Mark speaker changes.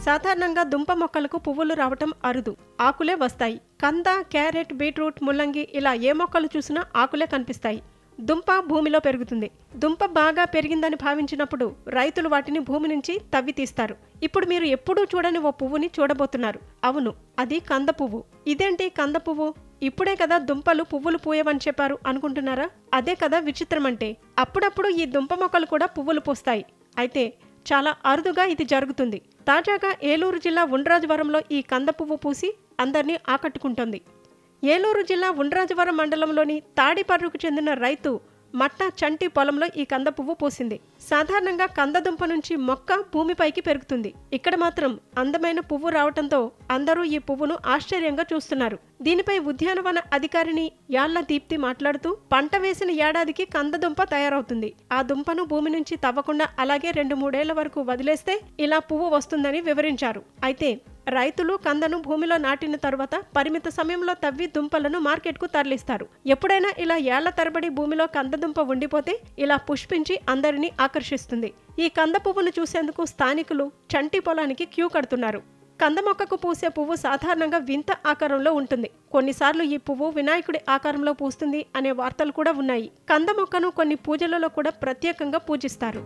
Speaker 1: సాధారణంగా దుంప మొక్కలకు పువ్వులు రావటం అరుదు, ఆకులే వస్తాయి. కంద, క్యారెట్, బీట్రూట్, ముల్లంగి ఇలా ఏ మొక్కలు చూసినా ఆకులే కనిపిస్తాయి. దుంప భూమిలో పెరుగుతుంది. దుంప బాగా పెరిగిందని భావించినప్పుడు రైతులు వాటిని భూమి నుంచి తవ్వి తీస్తారు. ఇప్పుడు మీరు ఎప్పుడూ చూడని ఓ పువ్వుని చూడబోతున్నారు. అవును, అది కంద పువ్వు. ఇదేంటి కంద పువ్వు? ఇప్పుడే కదా దుంపలు పువ్వులు పూయవని చెప్పారు అనుకుంటున్నారా? అదే కదా విచిత్రమంటే. అప్పుడప్పుడు ఈ దుంప మొక్కలు కూడా పువ్వులు పూస్తాయి. అయితే చాలా అరుదుగా ఇది జరుగుతుంది. తాజాగా ఏలూరు జిల్లా ఉండ్రాజవరంలో ఈ కంద పువ్వు పూసి అందరినీ ఆకట్టుకుంటోంది. ఏలూరు జిల్లా ఉండ్రాజవరం మండలంలోని తాడిపర్రుకు చెందిన రైతు మట్టా చంటి పొలంలో ఈ కంద పువ్వు పూసింది. సాధారణంగా కందదుంప నుంచి మొక్క భూమిపైకి పెరుగుతుంది. ఇక్కడ మాత్రం అందమైన పువ్వు రావటంతో అందరూ ఈ పువ్వును ఆశ్చర్యంగా చూస్తున్నారు. దీనిపై ఉద్యానవన అధికారిని యాళ్ల దీప్తి మాట్లాడుతూ, పంట వేసిన ఏడాదికి కందదుంప తయారవుతుంది. ఆ దుంపను భూమి నుంచి తవ్వకుండా అలాగే 2-3 ఏళ్ల వరకు వదిలేస్తే ఇలా పువ్వు వస్తుందని వివరించారు. అయితే రైతులు కందను భూమిలో నాటిన తరువాత పరిమిత సమయంలో తవ్వి దుంపలను మార్కెట్కు తరలిస్తారు. ఎప్పుడైనా ఇలా ఏళ్ల తరబడి భూమిలో కందదుంప ఉండిపోతే ఇలా పుష్పించి అందరినీ ఆకర్షిస్తుంది. ఈ కంద పువ్వును చూసేందుకు స్థానికులు చంటి పొలానికి క్యూ కడుతున్నారు. కంద మొక్కకు పూసే పువ్వు సాధారణంగా వింత ఆకారంలో ఉంటుంది. కొన్నిసార్లు ఈ పువ్వు వినాయకుడి ఆకారంలో పూస్తుంది అనే వార్తలు కూడా ఉన్నాయి. కంద మొక్కను కొన్ని పూజలలో కూడా ప్రత్యేకంగా పూజిస్తారు.